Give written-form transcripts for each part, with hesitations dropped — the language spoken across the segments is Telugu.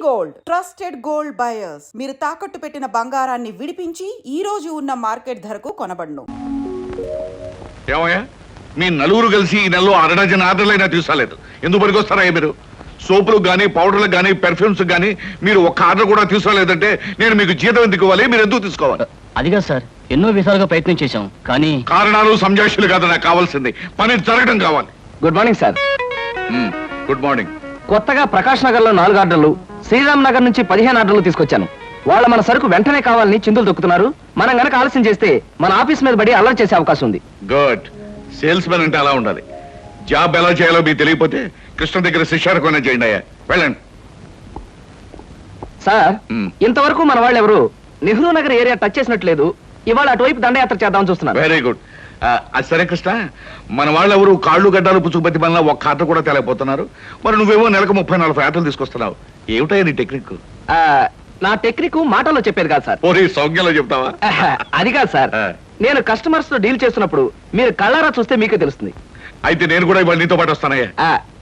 గోల్డ్ ట్రస్టెడ్ గోల్డ్ బయర్స్ మీరు తాకట్టు పెట్టిన బంగారాన్ని విడిపించి ఈ రోజు ఉన్న మార్కెట్ ధరకు కొనబడును. ఏమయ్యా మీ నలుగురు కలిసి ఈ నెలలో 6 డజన్ ఆర్డర్లైనా తీసుకోలేదు. ఎందుకు పనికొస్తారా మీరు? సోపులకు కానీ పౌడర్లకు కానీ పెర్ఫ్యూమ్స్ కానీ మీరు ఒక్క ఆర్డర్ కూడా తీసుకోలేదంటే నేను మీకు జీతం ఎందుకు ఇవ్వాలి? మీరు ఎందుకు తీసుకోవాలి? అదిగా సార్, ఎన్నో విధాలుగా ప్రయత్నం చేశాం కానీ కారణాలు సంజాషులు కాదు నాకు కావాల్సింది, పని జరగడం కావాలి. Good morning sir. Good morning. కొత్తగా ప్రకాష్ నగర్ లో 4 ఆర్డర్లు, శ్రీరామ్ నగర్ నుంచి 15 ఆర్డర్లు తీసుకొచ్చాను. వాళ్ళ మన సరుకు వెంటనే కావాలని చిందులు దొక్కుతున్నారు. మనం గనక ఆలస్యం చేస్తే మన ఆఫీస్ మీద పడి అల్లరి చేసే అవకాశం ఉంది. గుడ్. సేల్స్ మెన్ అంటే అలా ఉండాలి. జాబ్ ఎలా చేయాలో మీకు తెలియకపోతే కృష్ణ దగ్గర శిష్యారకమైనా చేయండి అయ్యా. వెళ్ళండి సార్. ఇంతవరకు మన వాళ్ళు ఎవరు నెహ్రూ నగర్ ఏరియా టచ్ చేసినట్లేదు. ఇవాళ అటువైపు దండయాత్ర చేద్దామని చూస్తున్నారు. Very good. అది సరే కృష్ణ, మన వాళ్ళు ఎవరు కాళ్ళు గడ్డాలు పుచ్చుకుపతి వల్ల ఒక్క ఆట కూడా తేలేకపోతున్నారు. మరి నువ్వేమో నెలకు 30-40 ఆటలు తీసుకొస్తున్నావు. ఏమిటయ్యా నీ టెక్నిక్? నా టెక్నిక్ మాటల్లో చెప్పేది కాదు సార్. ఓరి సౌజ్ఞలో చెప్తావా? అది కాదు సార్, నేను కస్టమర్స్ తో డీల్ చేస్తున్నప్పుడు మీరు కళ్ళారా చూస్తే మీకే తెలుస్తుంది. అయితే నేను కూడా ఇవాళ నీతో పాటు వస్తానయ్యా.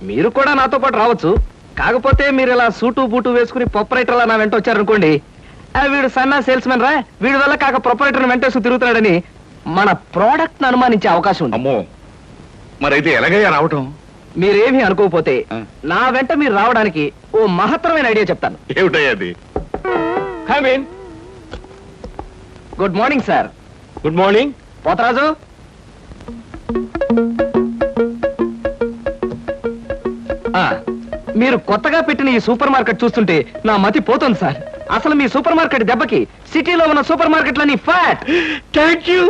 మీరు కూడా నాతో పాటు రావచ్చు. కాకపోతే మీరు ఇలా సూటు బూటు వేసుకుని ప్రొపరేటర్ నా వెంట వచ్చారనుకోండి, వీడు సన్నా సేల్స్ మెన్ రా, వీడి వల్ల కాక ప్రొపరేటర్ వెంటేసు తిరుగుతున్నాడని మన ప్రోడక్ట్ ను అనుమానించే అవకాశం ఉంది. అమ్మో, మరైతే ఎలాగయ్యా రావటం? మీరేమీ అనుకోకపోతే నా వెంట మీరు రావడానికి ఓ మహత్తరమైన ఐడియా చెప్తాను. ఏమిటయ్యా అది? Good morning sir. Good morning. Potharaju, మీరు కొత్తగా పెట్టిన ఈ సూపర్ మార్కెట్ చూస్తుంటే నా మతి పోతుంది సార్. అసలు మీ సూపర్ మార్కెట్ దెబ్బకి సిటీలో ఉన్న సూపర్ మార్కెట్లన్నీ flat. Thank you.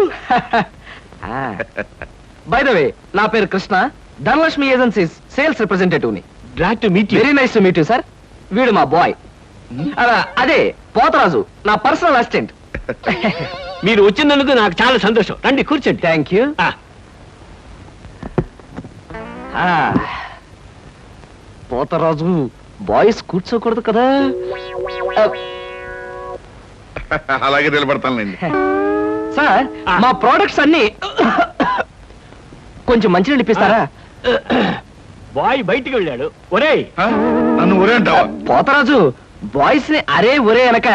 By the way, నా పేరు Krishna, Dhanalakshmi agencies sales representative ని. Glad to meet you. Very nice to meet you sir. వీడు మా బాయ్. అదే పోతరాజు, నా పర్సనల్ అసిస్టెంట్. మీరు వచ్చినందుకు నాకు చాలా సంతోషం. రండి కూర్చోండి. Thank you. పోతరాజు, బాయ్స్ కూర్చోకూడదు కదా. అలాగే నిలబడతానులేండి. సార్, మా ప్రోడక్ట్స్ అన్ని కొంచెం మంచినీళ్ళు ఇప్పిస్తారా? బాయ్ బయటికి వెళ్ళాడు. ఒరేయ్, నన్ను ఒరే అంటావా? పోతరాజు, బాయ్స్ ని అరే ఒరే అనక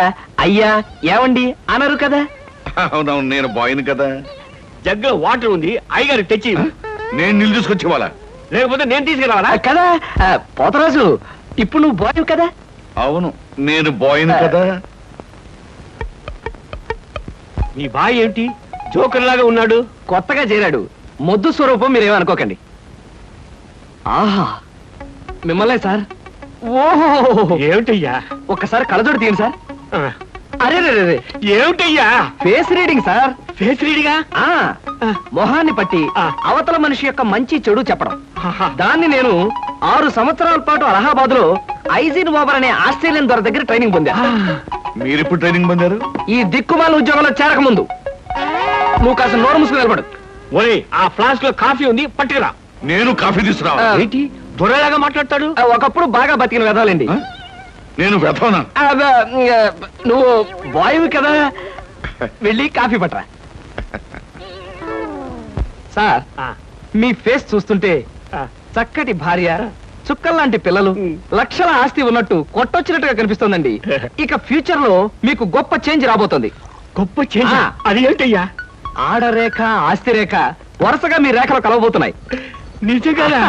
అయ్యా ఏమండి అనరు కదా. అవునవును, నేను బాయ్ని కదా. జగ్గులో వాటర్ ఉంది, అయ్యగారికి తెచ్చి. నేను నీళ్ళు తీసుకొచ్చి వాళ్ళ, లేకపోతే నేను తీసుకురావాలా? కదా పోతరాజు, ఇప్పుడు నువ్వు బాయ్ కదా. అవును, నేను బాయ్ని కదా. మీ బాయ్ ఏమిటి జోకర్ లాగా ఉన్నాడు? కొత్తగా చేరాడు, మొద్దు స్వరూపం, మీరేమనుకోకండి. ఆహా, మిమ్మల్నే సార్. ఓహో, ఏమిటయ్యా? ఒక్కసారి కళ్ళజోడు తీయండి సార్. అరే ఏమిటయ్యా? Face reading sir. ఫేస్ రీడింగా? మొహాన్ని పట్టి అవతల మనిషి యొక్క మంచి చెడు చెప్పడం. దాన్ని నేను 6 సంవత్సరాల పాటు అలహాబాద్ లో ఐజిన్ ఓవర్ అనే ఆస్ట్రేలియన్ దొర దగ్గర ట్రైనింగ్ పొందా. మీరు ఇప్పుడు ట్రైనింగ్ పొందారు? ఈ దిక్కుమాల ఉద్యోగంలో చేరక ముందు. నువ్వు కాస్త నోరు మూసుకుని నిలబడు. ఒరే, ఆ ఫ్లాస్క్ లో కాఫీ ఉంది, పట్టుకురా. నేను కాఫీ తీసుకురా. ఏంటి దొరలాగా మాట్లాడతాడు? ఒకప్పుడు బాగా బతికిన వెదాలండి. నేను వెధవనా? నువ్వు బాయ్వి కదా, వెళ్ళి కాఫీ పట్టరా. సార్, మీ ఫేస్ చూస్తుంటే చక్కటి భార్య, చుక్కల్లాంటి పిల్లలు, లక్షల ఆస్తి ఉన్నట్టు కొట్టొచ్చినట్టుగా కనిపిస్తోందండి. ఇక ఫ్యూచర్ లో మీకు గొప్ప చేంజ్ రాబోతోంది. గొప్ప చేంజ్? అది ఏంటయ్యా? ఆడరేఖ, ఆస్తి రేఖ వరుసగా మీ రేఖలు కలవబోతున్నాయి. నిజంగా?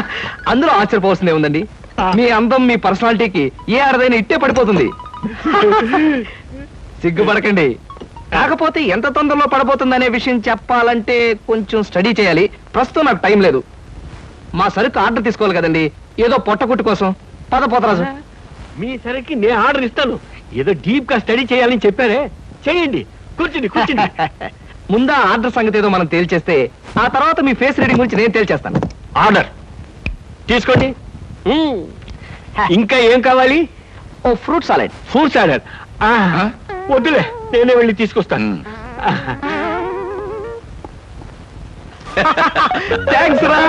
అందులో ఆశ్చర్యపోవాల్సిందే ఉందండి. మీ అందం, మీ పర్సనాలిటీకి ఏ ఆడదైనా ఇట్టే పడిపోతుంది. సిగ్గుపడకండి. కాకపోతే ఎంత తొందరలో పడబోతుందనే విషయం చెప్పాలంటే కొంచెం స్టడీ చేయాలి. ప్రస్తుతం నాకు టైం లేదు. మా సరుకు ఆర్డర్ తీసుకోవాలి కదండి, ఏదో పొట్టకుట్టు కోసం. పద పోతరాజు. మీ సరికి నేను ఆర్డర్ ఇస్తాను. ఏదో డీప్ గా స్టడీ చేయాలని చెప్పారే, చేయండి. కూర్చుండి కూర్చుండి. ముందా ఆర్డర్ సంగతి ఏదో మనం తేల్చేస్తే ఆ తర్వాత మీ ఫేస్ రీడింగ్ గురించి నేను తేల్చేస్తాను. ఆర్డర్ తీసుకోండి. ఇంకా ఏం కావాలి? ఓ ఫ్రూట్ సాలెడ్. ఫ్రూట్ సాలెడ్ వద్దులే, నేనే వెళ్ళి తీసుకొస్తాను. థ్యాంక్స్ రా.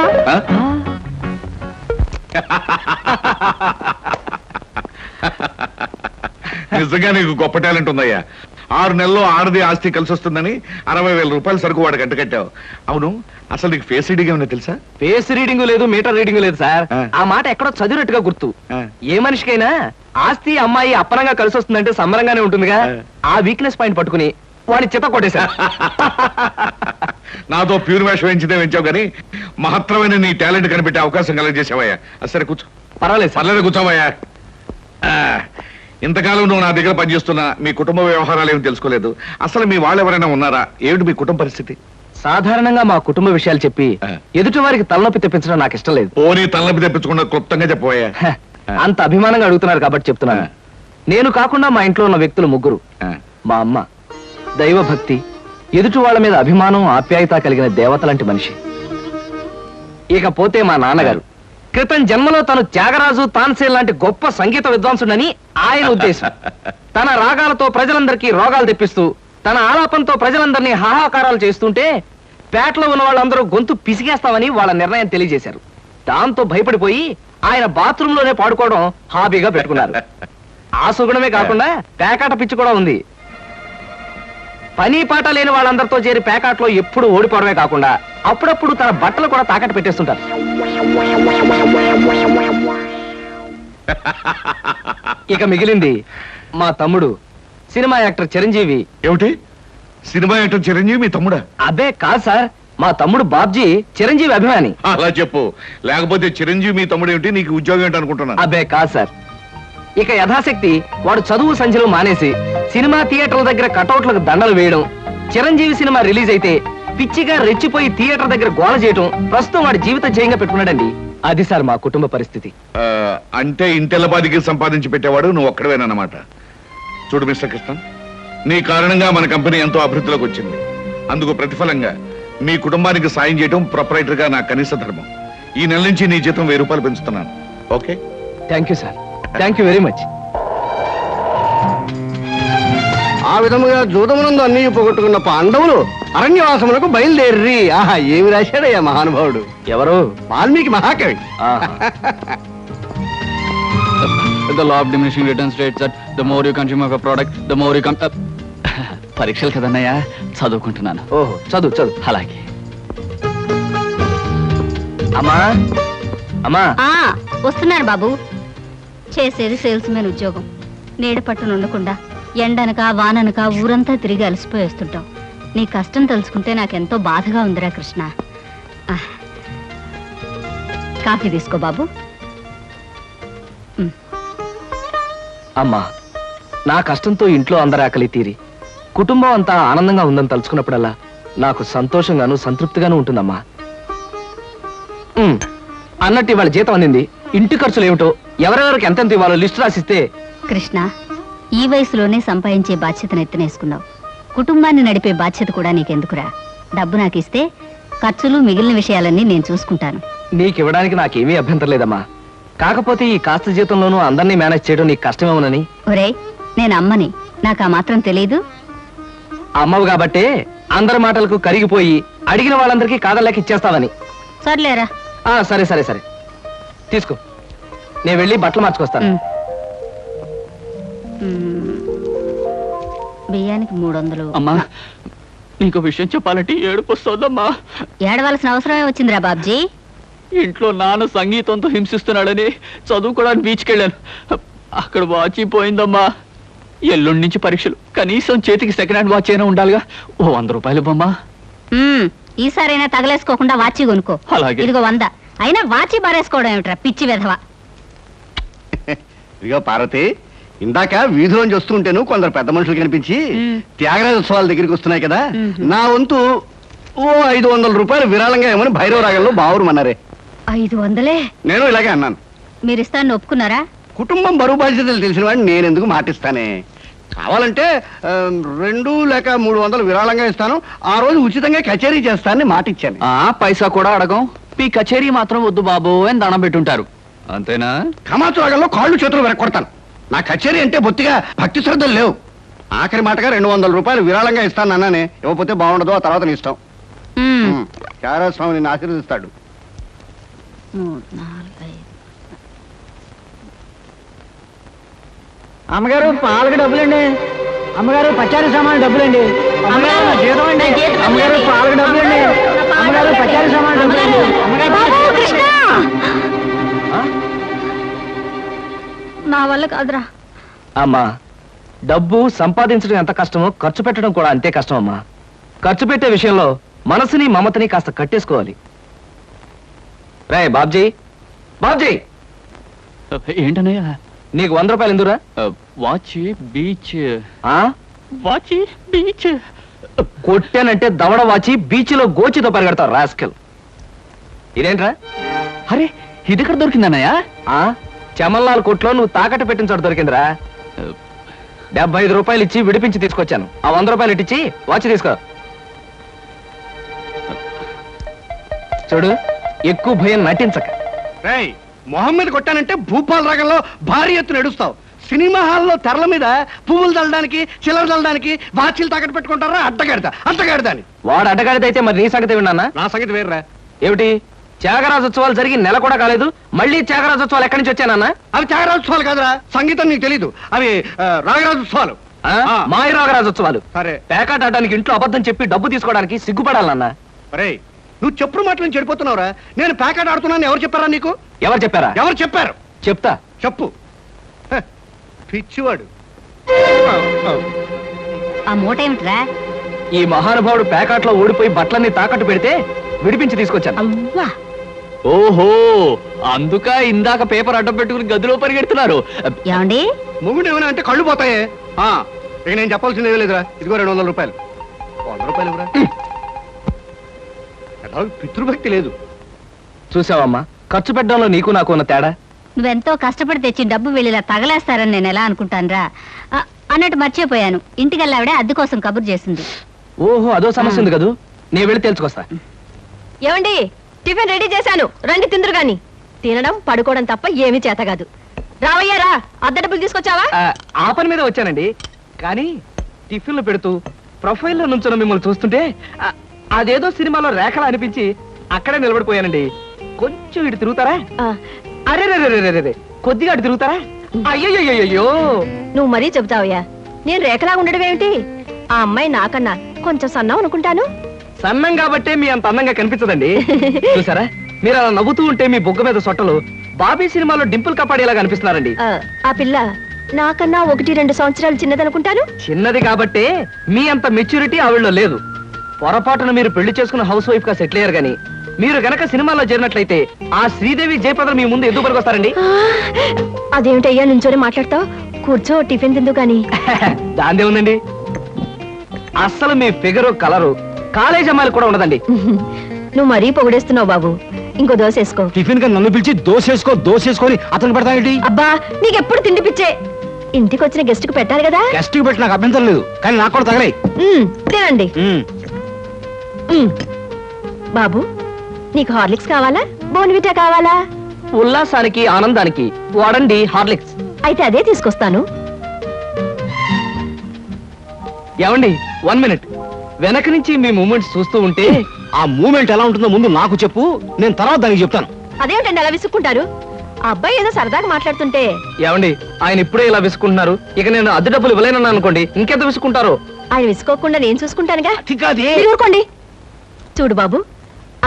నిజంగా నీకు గొప్ప టాలెంట్ ఉందయ్యా. 6 నెలల్లో ఆడది ఆస్తి కలిసి వస్తుందని 60,000 రూపాయల సరుకు వాడు కట్టావు. అవును, అసలు నీకు ఫేస్ రీడింగ్ ఏమన్నా తెలుసా? ఫేస్ రీడింగ్ లేదు, మీటర్ రీడింగ్ లేదు సార్. ఆ మాట ఎక్కడో చదివినట్టుగా గుర్తు. ఏ మనిషికైనా ఆస్తి అమ్మాయి అప్పనంగా కలిసి వస్తుందంటే సంబరంగానే ఉంటుందిగా. ఆ వీక్నెస్ పాయింట్ పట్టుకుని వాడి చిత్త కొట్టేశా. నాతో ప్యూర్ వేషం వేయించితే వేయించావు కానీ మహత్తరమైన నీ టాలెంట్ కనిపెట్టే అవకాశం కలగజేసావయ్యా. సరే కూర్చో. పర్వాలేదు సార్. పర్లేదు కూర్చోవయ్యా. ఇంతకాలం నువ్వు నా దగ్గర పనిచేస్తున్నా మీ కుటుంబ వ్యవహారాలు ఏమి తెలుసుకోలేదు. అసలు మీ వాళ్ళు ఎవరైనా ఉన్నారా? ఏమిటి మీ కుటుంబ పరిస్థితి? సాధారణంగా మా కుటుంబ విషయాలు చెప్పి ఎదుటి వారికి తలనొప్పి తెప్పించడం నాకు ఇష్టం లేదు. పోనీ తలనొప్పి తెప్పించకుండా క్లుప్తంగా చెప్పబోయా. అంత అభిమానంగా అడుగుతున్నారు కాబట్టి చెప్తున్నాను. నేను కాకుండా మా ఇంట్లో ఉన్న వ్యక్తులు ముగ్గురు. మా అమ్మ దైవభక్తి, ఎదుటి వాళ్ళ మీద అభిమానం, ఆప్యాయత కలిగిన దేవత లాంటి మనిషి. ఇకపోతే మా నాన్నగారు క్రితం జన్మలో తను త్యాగరాజు, తాన్సేన్ లాంటి గొప్ప సంగీత విద్వాంసుడని ఆయన ఉద్దేశం. తన రాగాలతో ప్రజలందరికీ రోగాలు తెప్పిస్తూ, తన ఆలాపంతో ప్రజలందరినీ హాహాకారాలు చేస్తుంటే పేటలో ఉన్న వాళ్ళందరూ గొంతు పిసిగేస్తామని వాళ్ళ నిర్ణయం తెలియజేశారు. దాంతో భయపడిపోయి ఆయన బాత్రూమ్ లోనే పాడుకోవడం హాబీగా పెట్టుకున్నారు. ఆ సుగుణమే కాకుండా పేకాట పిచ్చి కూడా ఉంది. పని పాట లేని వాళ్ళందరితో చేరి పేకాట్లో ఎప్పుడు ఓడిపోవడమే కాకుండా అప్పుడప్పుడు తన బట్టలు కూడా తాకట్టు పెట్టేస్తుంటారు. ఇక మిగిలింది మా తమ్ముడు సినిమా యాక్టర్ చిరంజీవి. ఏమిటి సినిమా యాక్టర్ చిరంజీవి మీ తమ్ముడా? అబ్బే కాదు సార్, మా తమ్ముడు బాబ్జీ చిరంజీవి అభిమాని. అలా చెప్పు, లేకపోతే చిరంజీవి మీ తమ్ముడు ఏమిటి, నీకు ఉద్యోగం ఏంటి అనుకుంటున్నాను. అబ్బే కాదు సార్. ఇక యథాశక్తి వాడు చదువు సంధ్యలు మానేసి సినిమా థియేటర్ల దగ్గర కటౌట్లకు దండలు వేయడం, చిరంజీవి సినిమా రిలీజ్ అయితే పిచ్చిగా రెచ్చిపోయి థియేటర్ దగ్గర గోల చేయడం ప్రస్తుతం వాడి జీవిత జయంగా పెట్టుకున్నాడండి. అది సార్ మా కుటుంబ పరిస్థితి. అంటే ఇంటెల్లబాదికి సంపాదించి పెట్టేవాడు నువ్వు ఒక్కడవేనన్నమాట. చూడు మిస్టర్ కృష్ణ, నీ కారణంగా మన కంపెనీ ఎంతో అభివృద్ధిలోకి వచ్చింది. అందుకు ప్రతిఫలంగా మీ కుటుంబానికి సాయం చేయడం ప్రొపరైటర్ గా నా కనీస ధర్మం. ఈ నెల నుంచి నీ జీతం 1000 రూపాయలు పెంచుతున్నాను. Okay? Thank you sir, thank you very much. ఆ విధముగా జూదమునందు అన్ని పోగొట్టుకున్న పాండవులు అరణ్యవాసములకు బయలుదేర్రి. ఆహా, ఏమి రాశాడయ్యా మహానుభావుడు. ఎవరు? వాల్మీకి మహాకవి. The law of diminishing returns states that the more you consume of a product, the more you పరీక్షలు కదన్నయ్యా, చదువుకుంటున్నాను. ఓహో, చదువు చదువు. అలాగే. అమ్మా అమ్మా. వస్తున్నాను బాబు. చేసేది సేల్స్ మెన్ ఉద్యోగం. నీడ పట్టున ఉండకుండా ఎండనక వాననక ఊరంతా తిరిగి అలసిపోయేస్తుంటావు. నీ కష్టం తలుచుకుంటే నాకెంతో బాధగా ఉందిరా కృష్ణ. కాఫీ తీసుకో బాబు. అమ్మా, నా కష్టంతో ఇంట్లో అందరి ఆకలి తీరి కుటుంబం అంతా ఆనందంగా ఉందని తలుచుకున్నప్పుడల్లా నాకు సంతోషంగాను సంతృప్తిగాను ఉంటుందమ్మా. అన్నట్టు ఇవాళ జీతం అందింది. ఇంటి ఖర్చులు ఏమిటో, ఎవరెవరికి ఎంతెంత ఇవ్వాలో లిస్టు రాసిస్తే. కృష్ణ, ఈ వయసులోనే సంపాదించే బాధ్యతను ఎత్తినేసుకున్నావు. కుటుంబాన్ని నడిపే బాధ్యత కూడా నీకెందుకురా? డబ్బు నాకు ఇస్తే ఖర్చులు మిగిలిన విషయాలన్నీ నేను చూసుకుంటాను. నీకివ్వడానికి నాకేమీ అభ్యంతరం లేదమ్మా. కాకపోతే ఈ కాస్త జీతంలోనూ అందరినీ మేనేజ్ చేయడం నీకు కష్టమేమోనని. ఒరేయ్, నేను అమ్మని, నాకు ఆ మాత్రం తెలీదు. అమ్మవు కాబట్టే అందరి మాటలకు కరిగిపోయి అడిగిన వాళ్ళందరికీ కాదలేక ఇచ్చేస్తావని. సర్లేరా. సరే సరే సరే, తీసుకో. నేను వెళ్ళి బట్టలు మార్చుకొస్తాను. బియ్యానికి 300. అమ్మా, నీకు విషయం చెప్పాలంటే ఏడుపు వస్తోందమ్మా. ఏడవలసిన అవసరమే వచ్చిందిరా బాబ్జీ. ఇంట్లో నాన్న సంగీతంతో హింసిస్తున్నాడని చదువుకోవడానికి బీచ్కి వెళ్ళాను. అక్కడ వాచ్ పోయిందమ్మా. ఎల్లుండి నుంచి పరీక్షలు. కనీసం చేతికి సెకండ్ హ్యాండ్ వాచ్ అయినా ఉండాలిగా. ఓ 100 రూపాయలు బొమ్మా. ఈసారైనా తగలేసుకోకుండా వాచి కొనుక్కో. అలాగే. ఇదిగో 100. అయినా వాచి బారేసుకోవడం ఏమిట్రా పిచ్చి వెధవ. ఇదిగో పార్వతి, ఇందాక వీధిలోంచి వస్తుంటేను కొందరు పెద్ద మనుషులు కనిపించి త్యాగరాజ ఉత్సవాల దగ్గరికి వస్తున్నాయి కదా, నా వంతు ఓ 500 రూపాయలు విరాళంగా ఏమని భైరవ రాగంలో బావురమన్నారే. 500? నేను ఇలాగే అన్నాను. మీరిస్తాను ఒప్పుకున్నారా? కుటుంబం బరువు బాధ్యతలు తెలిసిన వాడిని నేను ఎందుకు మాటిస్తానే. కావాలంటే 2 లేక 300 విరాళంగా ఇస్తాను. ఆ రోజు ఉచితంగా కచేరీ చేస్తానని మాటిచ్చాను. పైసా కూడా అడగం. మీ కచేరీ మాత్రం వద్దు బాబు అని దండం పెట్టుంటారు. అంతేనా? కమాతు రాగంలో కాళ్ళు చేతులు వెరక్కొడతాను. నా కచేరీ అంటే బొత్తిగా భక్తి శ్రద్ధలు లేవు. ఆఖరి మాటగా 200 రూపాయలు విరాళంగా ఇస్తాను అన్నానే. ఇవ్వకపోతే బాగుండదు, ఆ తర్వాత నీ ఇష్టం. చారాస్వామి నిన్ను ఆశీర్వదిస్తాడు. 3, 4, 5. అమ్మగారు పాలకు డబ్బులండి. అమ్మగారు పచారీ సామాన్ డబ్బులండి. అమ్మగారు నా జీతం అండి. అమ్మగారు పాలకు డబ్బులండి. అమ్మగారు పచారీ సామాన్ డబ్బులండి. నా వల్ల కాదురా. అమ్మా, డబ్బు సంపాదించడం ఎంత కష్టమో ఖర్చు పెట్టడం కూడా అంతే కష్టం అమ్మా. ఖర్చు పెట్టే విషయంలో మనసుని మమతని కాస్త కట్టేసుకోవాలి. రే బాబ్జీ, బాబ్జీ, ఏంటన్నయ్య? నీకు 100 రూపాయలు ఎందురా? Watch beach. ఆ? Watch beach. కొట్టానంటే దవడ వాచి బీచ్లో గోచితో పరిగెడతావు రాస్కెల్. ఇదేంట్రా? అరే, ఇది ఎక్కడ దొరికిందన్నయ్య? ఆ చమల్లాల్ కొట్లో నువ్వు తాకట్టు పెట్టిన చోట దొరికిందిరా. 75 రూపాయలు ఇచ్చి విడిపించి తీసుకొచ్చాను. ఆ 100 రూపాయలు ఇట్టించి వాచ్ తీసుకో. చూడు, ఎక్కువ భయం నటించక. రేయ్, మొహం మీద కొట్టానంటే భూపాల్ రాగంలో భారీ ఎత్తున ఎడుస్తావు. సినిమా హాల్లో తెరల మీద పువ్వులు చల్లడానికి, చిల్లర చల్లడానికి వాచీలు తాకట్టు పెట్టుకుంటారా? అడ్డగాడిదా అని. వాడు అడ్డగాడిదైతే మరి నీ సంగతి విన్నానా? నా సంగతి వేర్రా. ఏమిటి, త్యాగరాజోత్సవాలు జరిగి నెల కూడా కాలేదు, మళ్ళీ త్యాగరాజోత్సవాలు ఎక్కడి నుంచి వచ్చానన్నా? అవి త్యాగరాజోత్సవాలు కాదురా, సంగీతం నీకు తెలీదు. అవి రాగరాజోత్సవాలు. మాయ రాగరాజోత్సవాలు. సరే, పేకాట ఆడడానికి ఇంట్లో అబద్ధం చెప్పి డబ్బు తీసుకోవడానికి సిగ్గుపడాలన్నా. రేయ్, నువ్వు చెప్పుడు మాటలు నుంచి చెడిపోతున్నావురా. నేను ప్యాకెట్ ఆడుతున్నాను ఎవరు చెప్పారా నీకు? ఎవరు చెప్పారా? ఎవరు చెప్పారు? చెప్తా. చెప్పు. హ, పిచ్చివాడు. ఆ మూట ఏమిట్రా? ఈ మహానుభావుడు పేకాట్లో ఓడిపోయి బట్టలన్నీ తాకట్టు పెడితే విడిపించి తీసుకొచ్చాను. అవ్వా, ఓహో, అందుక ఇందాక పేపర్ అడ్డం పెట్టుకుని గదిలో పరిగెడుతున్నారు. ఏమండి? మొగుడు ఏమైనా అంటే కళ్ళు పోతాయే. ఇక నేను చెప్పాల్సింది ఏమీ లేదురా. ఇదిగో 200 రూపాయలు. 100 రూపాయలు ఇవ్వరా. పితృభక్తి లేదు. చూసావమ్మా, ఖర్చు పెట్టడంలో నీకు నాకు ఉన్న తేడా. నువ్వెంతో కష్టపడి తెచ్చి డబ్బు వెళ్ళిలా తగలేస్తారని నేను ఎలా అనుకుంటానురా. అన్నట్టు మర్చిపోయాను, ఇంటికెళ్ళావిడే అద్దె కోసం కబురు చేసింది. ఓహో, అదో సమస్య ఉంది కదూ. నేను వెళ్ళి తెలుసుకొస్తా. ఏమండి, టిఫిన్ రెడీ చేశాను, రండి తిందురు గాని. తినడం పడుకోవడం తప్ప ఏమీ చేత కాదు. రావయ్యారా, అద్దె డబ్బులు తీసుకొచ్చావా? ఆ పని మీద వచ్చానండి. కానీ టిఫిన్లు పెడుతూ ప్రొఫైల్లో నుంచున్న మిమ్మల్ని చూస్తుంటే అదేదో సినిమాలో రేఖలా అనిపించి అక్కడే నిలబడిపోయానండి. కొంచెం ఇటు తిరుగుతారా? అరే రే, కొద్దిగా అటు తిరుగుతారా? అయ్యో, నువ్వు మరీ చెబుతావయ్యా. నేను రేఖలా ఉండడం ఏమిటి? ఆ అమ్మాయి నాకన్నా కొంచెం సన్నం అనుకుంటాను. సన్నం కాబట్టే మీ అంత అందంగా కనిపించదండి. చూసారా, మీరు అలా నవ్వుతూ ఉంటే మీ బొగ్గ మీద సొట్టలు బాబీ సినిమాలో డింపుల్ కపాడేలా కనిపిస్తున్నారండి. ఆ పిల్ల నాకన్నా 1-2 సంవత్సరాలు చిన్నదనుకుంటాను. చిన్నది కాబట్టే మీ అంత మెచ్యూరిటీ ఆవిడలో లేదు. పొరపాటున మీరు పెళ్లి చేసుకున్న హౌస్ వైఫ్ గా సెటిల్ అయ్యారు గాని మీరు గనక సినిమాలో చేరినట్లయితే ఆ శ్రీదేవి జయప్రద మీ ముందు ఎందుకు పనికొస్తారండి? అదేమిటయ్యా నుంచోనే మాట్లాడతావు? కూర్చో, టిఫిన్ తిందు గాని. దాందే ఉందండి. అస్సలు మీ ఫిగరు కలరు కాలేజ్ అమ్మాయిలు కూడా ఉండదండి. నువ్వు మరీ పొగిడేస్తున్నావు బాబు. ఇంకో దోశ వేసుకో. టిఫిన్ గా నన్ను పిలిచి దోసేసుకొని అతను పెడతానండి. అబ్బా, నీకెప్పుడు తిండి పిచ్చే. ఇంటికి వచ్చిన గెస్ట్ కు పెట్టాలి కదా. గెస్ట్ కి పెట్టి నాకు అభ్యంతరం లేదు, కానీ నాకు కూడా తగలే. తినండి. బాబు, నీకు హార్లిక్స్ కావాలా, బోన్విటా కావాలా? ఉల్లాసానికి ఆనందానికి వాడండి హార్లిక్స్. అయితే అదే తీసుకొస్తాను. ఏమండి, 1 మినిట్. వెనక నుంచి మీ మూమెంట్స్ చూస్తూ ఉంటే ఆ మూమెంట్ ఎలా ఉంటుందో ముందు నాకు చెప్పు, నేను తర్వాత దానికి చెప్తాను. అదేమిటండి అలా విసుక్కుంటారు? ఆ అబ్బాయి ఏదో సరదాగా మాట్లాడుతుంటే. ఏమండి, ఆయన ఇప్పుడే ఇలా విసుకుంటున్నారు. ఇక నేను అద్దె డబ్బులు ఇవ్వలేనన్నా అనుకోండి, ఇంకెంత విసుకుంటారో. ఆయన విసుకోకుండా నేను చూసుకుంటానుగా. అతికాదే. మీరు ఊరుకోండి. చూడు బాబు,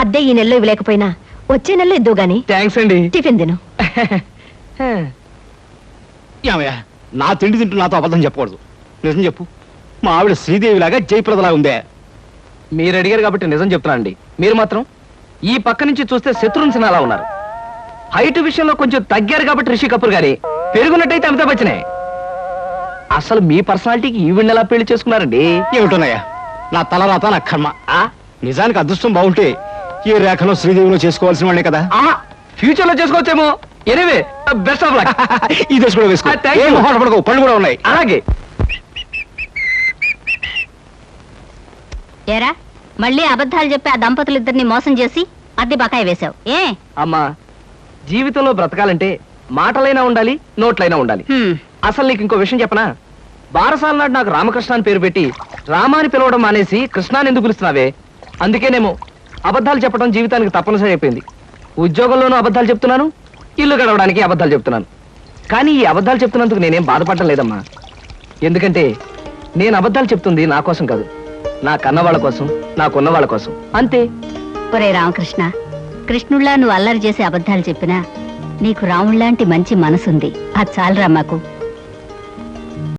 అద్దె ఈ నెలలో ఇవ్వలేకపోయినా వచ్చే నెలలో ఇద్దు గాని. థ్యాంక్స్ అండి. టిఫిన్ తిను. ఏమయ్యా, నా తిండి తింటూ నాతో అబద్ధం చెప్పకూడదు. నిజం చెప్పు, మా ఆవిడ శ్రీదేవిలాగా జయప్రదలా ఉందే? మీరు అడిగారు కాబట్టి నిజం చెప్తున్నానండి. మీరు మాత్రం ఈ పక్క నుంచి చూస్తే శత్రుఘ్న సిన్హా ఉన్నారు. హైట్ విషయంలో కొంచెం తగ్గారు కాబట్టి రిషి కపూర్ గారి, పెరుగున్నట్టయితే అమితాబ్ బచ్చనే. అసలు మీ పర్సనాలిటీకి ఈవిడ్ని ఎలా పెళ్లి చేసుకున్నారండి? ఏమిటోనయ్యా, నా తలరాత నా కర్మ. నిజానికి అదృష్టం బాగుంటే ఈ రేఖలో శ్రీదేవిలో చేసుకోవాల్సిన వాళ్ళే కదా. ఫ్యూచర్ లో చేసుకోవచ్చేమో. Anyway, best of luck. ఈ దశ కూడా వేసుకో. Thank you. ఏం మొహాట పడకు, పళ్ళు కూడా ఉన్నాయి. అలాగే. ఏరా, మళ్ళీ అబద్ధాలు చెప్పి ఆ దంపతులిద్దరిని మోసం చేసి అద్దె బకాయి వేశావు ఏ? అమ్మా, జీవితంలో బ్రతకాలంటే మాటలైనా ఉండాలి, నోట్లైనా ఉండాలి. అసలు నీకు ఇంకో విషయం చెప్పనా? బారసాల నాడు నాకు రామకృష్ణ అని పేరు పెట్టి రామాని పిలవడం మానేసి కృష్ణాని ఎందుకు పిలుస్తున్నావే? అందుకేనేమో అబద్ధాలు చెప్పడం జీవితానికి తప్పనిసరి అయిపోయింది. ఉద్యోగంలోనూ అబద్ధాలు చెప్తున్నాను, ఇల్లు గడవడానికి అబద్ధాలు చెప్తున్నాను. కానీ ఈ అబద్ధాలు చెప్తున్నందుకు నేనేం బాధపడటం లేదమ్మా. ఎందుకంటే నేను అబద్ధాలు చెప్తుంది నా కోసం కాదు, నా కన్న వాళ్ళ కోసం, నాకున్న వాళ్ళ కోసం, అంతే. ఒరే రామకృష్ణ, కృష్ణుళ్ళ నువ్వు అల్లరి చేసి అబద్ధాలు చెప్పినా నీకు రాముళ్లాంటి మంచి మనసుంది అది చాలరా మాకు